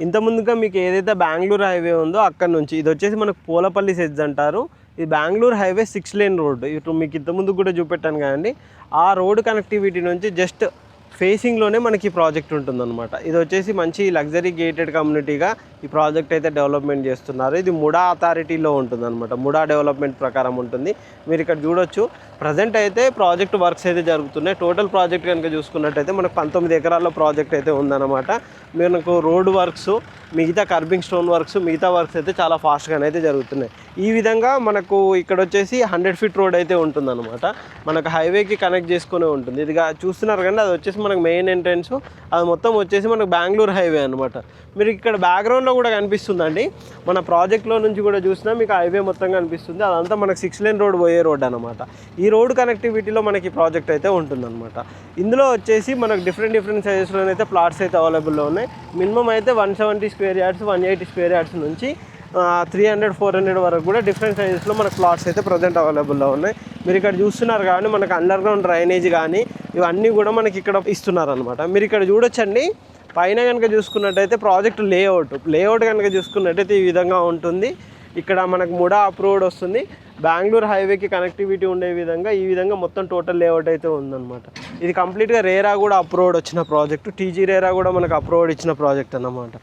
ఇంత ముందుగా మీకు ఏదైతే బెంగళూరు హైవే ఉందో అక్కడ నుంచి ఇది వచ్చేసి మనకు పోలపల్లి సెజ్ అంటారు. ఇది బెంగళూరు హైవే 6 లేన్ రోడ్డు. ఇటు మీకు ఇంత ముందు కూడా చూపెట్టాను కదండి. ఆ రోడ్ కనెక్టివిటీ నుంచి జస్ట్ ఫేసింగ్లోనే మనకి ప్రాజెక్ట్ ఉంటుందన్నమాట. ఇది వచ్చేసి మంచి లగ్జరీ గేటెడ్ కమ్యూనిటీగా ఈ ప్రాజెక్ట్ అయితే డెవలప్మెంట్ చేస్తున్నారు. ఇది ముడా అథారిటీలో ఉంటుందన్నమాట. ముడా డెవలప్మెంట్ ప్రకారం ఉంటుంది. మీరు ఇక్కడ చూడొచ్చు. ప్రజెంట్ అయితే ప్రాజెక్ట్ వర్క్స్ అయితే జరుగుతున్నాయి. టోటల్ ప్రాజెక్ట్ కనుక చూసుకున్నట్టయితే మనకు 19 ఎకరాల్లో ప్రాజెక్ట్ అయితే ఉందన్నమాట. మనకు రోడ్ వర్క్స్, మిగతా కర్బింగ్ స్టోన్ వర్క్స్, మిగతా వర్క్స్ అయితే చాలా ఫాస్ట్గానే అయితే జరుగుతున్నాయి. ఈ విధంగా మనకు ఇక్కడ వచ్చేసి 100 ఫీట్ రోడ్ అయితే ఉంటుందన్నమాట. మనకు హైవేకి కనెక్ట్ చేసుకునే ఉంటుంది. ఇది చూస్తున్నారు కానీ అది వచ్చేసి మనకు మెయిన్ ఎంట్రెన్స్. అది మొత్తం వచ్చేసి మనకు బెంగళూరు హైవే అనమాట. మీరు ఇక్కడ బ్యాక్గ్రౌండ్లో కూడా కనిపిస్తుందండి. మన ప్రాజెక్ట్లో నుంచి కూడా చూసినా మీకు హైవే మొత్తం కనిపిస్తుంది. అదంతా మనకు 6 లేన్ రోడ్ పోయే రోడ్ అనమాట. ఈ రోడ్ కనెక్టివిటీలో మనకి ప్రాజెక్ట్ అయితే ఉంటుందన్నమాట. ఇందులో వచ్చేసి మనకు డిఫరెంట్ సైజెస్లో అయితే ప్లాట్స్ అయితే అవైలబుల్లో ఉన్నాయి. మినిమం అయితే 170 స్క్వేర్ యార్డ్స్, 180 స్క్వేర్ యార్డ్స్ నుంచి 300-400 వరకు కూడా డిఫరెంట్ సైజెస్లో మనకు ప్లాట్స్ అయితే ప్రజెంట్ అవైలబుల్లో ఉన్నాయి. మీరు ఇక్కడ చూస్తున్నారు కానీ మనకు అండర్ గ్రౌండ్ డ్రైనేజ్ కానీ ఇవన్నీ కూడా మనకి ఇక్కడ ఇస్తున్నారు అనమాట. మీరు ఇక్కడ చూడొచ్చండి. పైన కనుక చూసుకున్నట్టయితే ప్రాజెక్ట్ లేఅవుట్ కనుక చూసుకున్నట్టయితే ఈ విధంగా ఉంటుంది. ఇక్కడ మనకు ముడా అప్రూవ్డ్ వస్తుంది. బెంగళూరు హైవేకి కనెక్టివిటీ ఉండే విధంగా ఈ విధంగా మొత్తం టోటల్ లేఅవుట్ అయితే ఉందన్నమాట. ఇది కంప్లీట్గా రేరా కూడా అప్రూవ్డ్ వచ్చిన ప్రాజెక్టు. టీజీ రేరా కూడా మనకు అప్రూవ్డ్ ఇచ్చిన ప్రాజెక్ట్ అన్నమాట.